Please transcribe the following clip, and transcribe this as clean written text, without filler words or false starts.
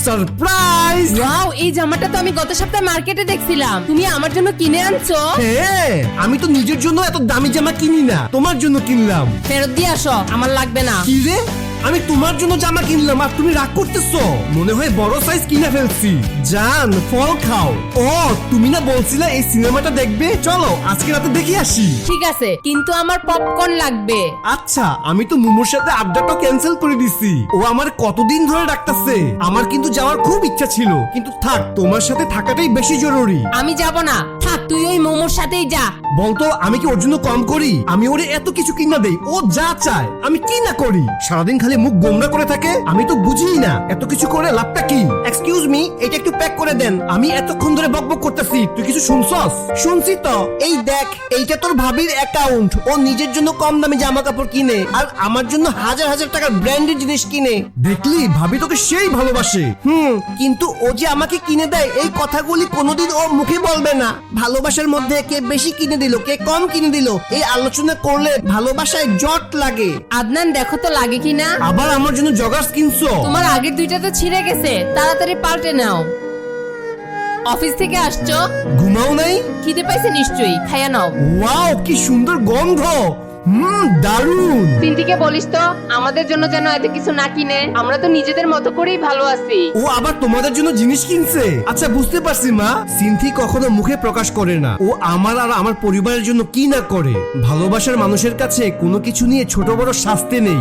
Surprise! Wow, এই জামাটা তো আমি গত সপ্তাহে মার্কেটে দেখছিলাম, তুমি আমার জন্য কিনে আনছো? হ্যাঁ, আমি তো নিজের জন্য এত দামি জামা কিনি না, তোমার জন্য কিনলাম। ফেরত দিয়ে আসো, আমার লাগবে না। কি রে, আমি তোমার জন্য জামা কিনলাম আর তুমি রাগ করতেছো? মনে হয় বড় সাইজ কিনে ফেলছি। জান, ফল খাও। ও, তুমি না বলছিলে এই সিনেমাটা দেখবে? চলো আজকে রাতে দেখে আসি। ঠিক আছে, কিন্তু আমার পপকর্ন লাগবে। আচ্ছা, আমি তো মুমুর সাথে আড্ডাটা ক্যান্সেল করে দিছি। ও আমার কতদিন ধরে ডাকতেছে। আমার কিন্তু যাওয়ার খুব ইচ্ছা ছিল, কিন্তু থাক, তোমার সাথে থাকাটাই বেশি জরুরি। আমি যাব না, থাক, তুই ওই মোমোর সাথেই যা। বলতো, আমি কি ওর জন্য কম করি? আমি ওরে এত কিছু কিনা দেই, ও যা চায় আমি কি না করি। সারাদিন খালি মুখ গোমরা করে থাকে, আমি তো বুঝিই না এত কিছু করে লাভটা কি। এক্সকিউজ মি, এটা একটু প্যাক করে দেন। আমি এতক্ষণ ধরে বকবক করতেছি, তুই কিছু শুনছস? শুনছি তো। এই দেখ, এইটা তোর ভাবির অ্যাকাউন্ট। ও নিজের জন্য কম দামি জামা কাপড় কিনে আর আমার জন্য হাজার হাজার টাকার ব্র্যান্ডেড জিনিস কিনে। দেখলি, ভাবি তোকে সেই ভালোবাসে। কিন্তু ও যে আমাকে কিনে দেয় এই কথাগুলি কোনোদিন ও মুখে বলবে না। ভালোবাসার মধ্যে কে বেশি কিনে দিল, কে কম কিনে দিল, এই আলোচনা করলে ভালোবাসায় জট লাগে। আদনান, দেখো তো লাগে কিনা। আবার আমার জন্য জগার্স কিনছো? তোমার আগের দুইটা তো ছিঁড়ে গেছে, তাড়াতাড়ি পাল্টে নাও। অফিস থেকে আসছো? ঘুমাও নাই? খিদে পাইছে নিশ্চয়ই, খাইয়া নাও। ওয়াও, কি সুন্দর গন্ধ। দারুন। সিন্থিকে বলিস তো আমাদের জন্য যেন এত কিছু না কিনে, আমরা তো নিজেদের মতো করেই ভালো আছি। ও আবার তোমাদের জন্য জিনিস কিনছে? আচ্ছা, বুঝতে পারছি মা। সিনথি কখনো মুখে প্রকাশ করে না ও আমার আর আমার পরিবারের জন্য কি না করে। ভালোবাসার মানুষের কাছে কোনো কিছু নিয়ে ছোট বড় শাস্তি নেই।